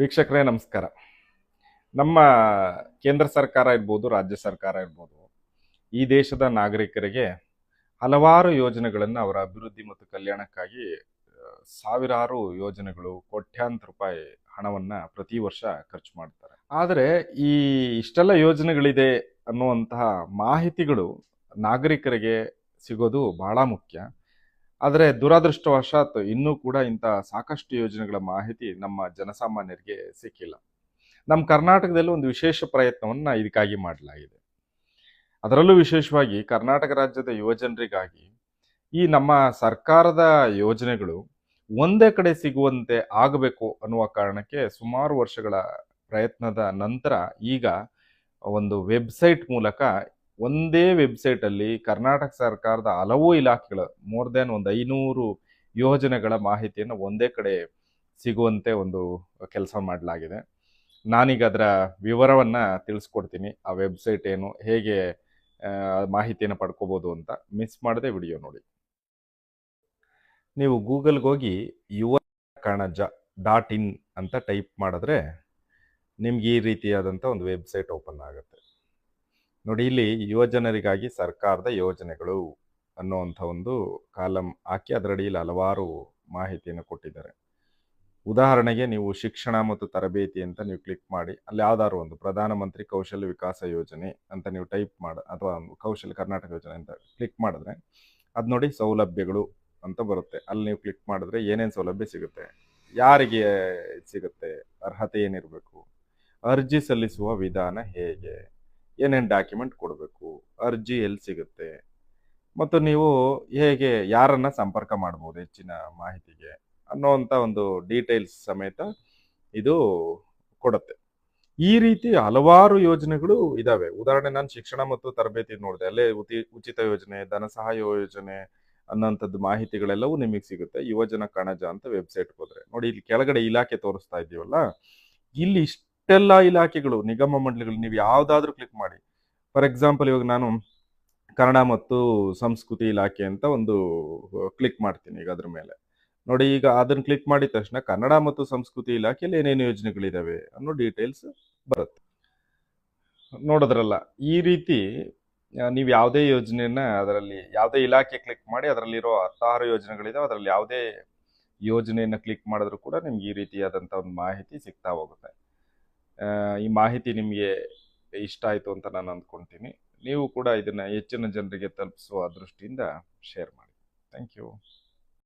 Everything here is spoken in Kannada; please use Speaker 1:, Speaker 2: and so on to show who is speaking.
Speaker 1: ವೀಕ್ಷಕರೇ ನಮಸ್ಕಾರ. ನಮ್ಮ ಕೇಂದ್ರ ಸರ್ಕಾರ ಇರ್ಬೋದು, ರಾಜ್ಯ ಸರ್ಕಾರ ಇರ್ಬೋದು, ಈ ದೇಶದ ನಾಗರಿಕರಿಗೆ ಹಲವಾರು ಯೋಜನೆಗಳನ್ನು ಅವರ ಅಭಿವೃದ್ಧಿ ಮತ್ತು ಕಲ್ಯಾಣಕ್ಕಾಗಿ ಸಾವಿರಾರು ಯೋಜನೆಗಳು, ಕೋಟ್ಯಾಂತರ ರೂಪಾಯಿ ಹಣವನ್ನ ಪ್ರತಿ ವರ್ಷ ಖರ್ಚು ಮಾಡ್ತಾರೆ. ಆದರೆ ಈ ಇಷ್ಟೆಲ್ಲ ಯೋಜನೆಗಳಿದೆ ಅನ್ನುವಂತಹ ಮಾಹಿತಿಗಳು ನಾಗರಿಕರಿಗೆ ಸಿಗೋದು ಬಹಳ ಮುಖ್ಯ. ಆದರೆ ದುರದೃಷ್ಟವಶಾತ್ ಇನ್ನೂ ಕೂಡ ಇಂಥ ಸಾಕಷ್ಟು ಯೋಜನೆಗಳ ಮಾಹಿತಿ ನಮ್ಮ ಜನಸಾಮಾನ್ಯರಿಗೆ ಸಿಕ್ಕಿಲ್ಲ. ನಮ್ಮ ಕರ್ನಾಟಕದಲ್ಲಿ ಒಂದು ವಿಶೇಷ ಪ್ರಯತ್ನವನ್ನ ಇದಕ್ಕಾಗಿ ಮಾಡಲಾಗಿದೆ. ಅದರಲ್ಲೂ ವಿಶೇಷವಾಗಿ ಕರ್ನಾಟಕ ರಾಜ್ಯದ ಯುವಜನರಿಗಾಗಿ ಈ ನಮ್ಮ ಸರ್ಕಾರದ ಯೋಜನೆಗಳು ಒಂದೇ ಕಡೆ ಸಿಗುವಂತೆ ಆಗಬೇಕು ಅನ್ನುವ ಕಾರಣಕ್ಕೆ ಸುಮಾರು ವರ್ಷಗಳ ಪ್ರಯತ್ನದ ನಂತರ ಈಗ ಒಂದು ವೆಬ್ಸೈಟ್ ಮೂಲಕ ಒಂದೇ ವೆಬ್ಸೈಟ್ ಅಲ್ಲಿ ಕರ್ನಾಟಕ ಸರ್ಕಾರದ ಹಲವು ಇಲಾಖೆಗಳ ಮೋರ್ ದೆನ್ ಒಂದು 500 ಯೋಜನೆಗಳ ಮಾಹಿತಿಯನ್ನು ಒಂದೇ ಕಡೆ ಸಿಗುವಂತೆ ಒಂದು ಕೆಲಸ ಮಾಡಲಾಗಿದೆ. ನಾನೀಗ ಅದರ ವಿವರವನ್ನ ತಿಳಿಸ್ಕೊಡ್ತೀನಿ. ಆ ವೆಬ್ಸೈಟ್ ಏನು, ಹೇಗೆ ಮಾಹಿತಿಯನ್ನು ಪಡ್ಕೋಬಹುದು ಅಂತ. ಮಿಸ್ ಮಾಡದೆ ವಿಡಿಯೋ ನೋಡಿ. ನೀವು ಗೂಗಲ್ಗೆ ಹೋಗಿ ಯುವ ಕಣಜ .in ಅಂತ ಟೈಪ್ ಮಾಡಿದ್ರೆ ನಿಮ್ಗೆ ಈ ರೀತಿಯಾದಂಥ ಒಂದು ವೆಬ್ಸೈಟ್ ಓಪನ್ ಆಗುತ್ತೆ. ನೋಡಿ, ಇಲ್ಲಿ ಯುವಜನರಿಗಾಗಿ ಸರ್ಕಾರದ ಯೋಜನೆಗಳು ಅನ್ನುವಂಥ ಒಂದು ಕಾಲಮ್ ಹಾಕಿ ಅದರಡಿಯಲ್ಲಿ ಹಲವಾರು ಮಾಹಿತಿಯನ್ನು ಕೊಟ್ಟಿದ್ದಾರೆ. ಉದಾಹರಣೆಗೆ ನೀವು ಶಿಕ್ಷಣ ಮತ್ತು ತರಬೇತಿ ಅಂತ ನೀವು ಕ್ಲಿಕ್ ಮಾಡಿ ಅಲ್ಲಿ ಯಾವ್ದಾದ್ರು ಒಂದು ಪ್ರಧಾನಮಂತ್ರಿ ಕೌಶಲ್ಯ ವಿಕಾಸ ಯೋಜನೆ ಅಂತ ನೀವು ಟೈಪ್ ಮಾಡಿ ಅಥವಾ ಕೌಶಲ್ಯ ಕರ್ನಾಟಕ ಯೋಜನೆ ಅಂತ ಕ್ಲಿಕ್ ಮಾಡಿದ್ರೆ ಅದು ನೋಡಿ ಸೌಲಭ್ಯಗಳು ಅಂತ ಬರುತ್ತೆ. ಅಲ್ಲಿ ನೀವು ಕ್ಲಿಕ್ ಮಾಡಿದ್ರೆ ಏನೇನು ಸೌಲಭ್ಯ ಸಿಗುತ್ತೆ, ಯಾರಿಗೆ ಸಿಗುತ್ತೆ, ಅರ್ಹತೆ ಏನಿರಬೇಕು, ಅರ್ಜಿ ಸಲ್ಲಿಸುವ ವಿಧಾನ ಹೇಗೆ, ಏನೇನು ಡಾಕ್ಯುಮೆಂಟ್ ಕೊಡಬೇಕು, ಅರ್ಜಿ ಎಲ್ಲಿ ಸಿಗುತ್ತೆ, ಮತ್ತು ನೀವು ಹೇಗೆ ಯಾರನ್ನ ಸಂಪರ್ಕ ಮಾಡ್ಬೋದು ಹೆಚ್ಚಿನ ಮಾಹಿತಿಗೆ ಅನ್ನೋವಂಥ ಒಂದು ಡೀಟೇಲ್ಸ್ ಸಮೇತ ಇದು ಕೊಡುತ್ತೆ. ಈ ರೀತಿ ಹಲವಾರು ಯೋಜನೆಗಳು ಇದಾವೆ. ಉದಾಹರಣೆ ನಾನು ಶಿಕ್ಷಣ ಮತ್ತು ತರಬೇತಿ ನೋಡಿದೆ, ಅಲ್ಲೇ ಉಚಿತ ಯೋಜನೆ, ಧನ ಸಹಾಯ ಯೋಜನೆ ಅನ್ನೋಂಥದ್ದು ಮಾಹಿತಿಗಳೆಲ್ಲವೂ ನಿಮಗೆ ಸಿಗುತ್ತೆ. ಯುವಜನ ಕಣಜ ಅಂತ ವೆಬ್ಸೈಟ್ ಹೋದ್ರೆ ನೋಡಿ, ಇಲ್ಲಿ ಕೆಳಗಡೆ ಇಲಾಖೆ ತೋರಿಸ್ತಾ ಇದೀವಲ್ಲ, ಇಲ್ಲಿ ಇಷ್ಟೆಲ್ಲ ಇಲಾಖೆಗಳು, ನಿಗಮ ಮಂಡಳಿಗಳು, ನೀವು ಯಾವ್ದಾದ್ರು ಕ್ಲಿಕ್ ಮಾಡಿ. ಫಾರ್ ಎಕ್ಸಾಂಪಲ್ ಇವಾಗ ನಾನು ಕನ್ನಡ ಮತ್ತು ಸಂಸ್ಕೃತಿ ಇಲಾಖೆ ಅಂತ ಒಂದು ಕ್ಲಿಕ್ ಮಾಡ್ತೀನಿ. ಈಗ ಅದ್ರ ಮೇಲೆ ನೋಡಿ, ಈಗ ಅದನ್ನ ಕ್ಲಿಕ್ ಮಾಡಿದ ತಕ್ಷಣ ಕನ್ನಡ ಮತ್ತು ಸಂಸ್ಕೃತಿ ಇಲಾಖೆಯಲ್ಲಿ ಏನೇನು ಯೋಜನೆಗಳಿದಾವೆ ಅನ್ನೋ ಡೀಟೇಲ್ಸ್ ಬರುತ್ತೆ. ನೋಡಿದ್ರಲ್ಲ, ಈ ರೀತಿ ನೀವು ಯಾವುದೇ ಯೋಜನೆಯನ್ನ ಅದರಲ್ಲಿ ಯಾವುದೇ ಇಲಾಖೆ ಕ್ಲಿಕ್ ಮಾಡಿ ಅದರಲ್ಲಿರೋ 16 ಯೋಜನೆಗಳಿದಾವೆ, ಅದರಲ್ಲಿ ಯಾವುದೇ ಯೋಜನೆಯನ್ನ ಕ್ಲಿಕ್ ಮಾಡಿದ್ರು ಕೂಡ ನಿಮ್ಗೆ ಈ ರೀತಿಯಾದಂಥ ಒಂದು ಮಾಹಿತಿ ಸಿಗ್ತಾ ಹೋಗುತ್ತೆ. ಈ ಮಾಹಿತಿ ನಿಮಗೆ ಇಷ್ಟ ಆಯಿತು ಅಂತ ನಾನು ಅಂದ್ಕೊಳ್ತೀನಿ. ನೀವು ಕೂಡ ಇದನ್ನ ಹೆಚ್ಚಿನ ಜನರಿಗೆ ತಲುಪಿಸುವ ದೃಷ್ಟಿಯಿಂದ ಶೇರ್ ಮಾಡಿ. Thank you.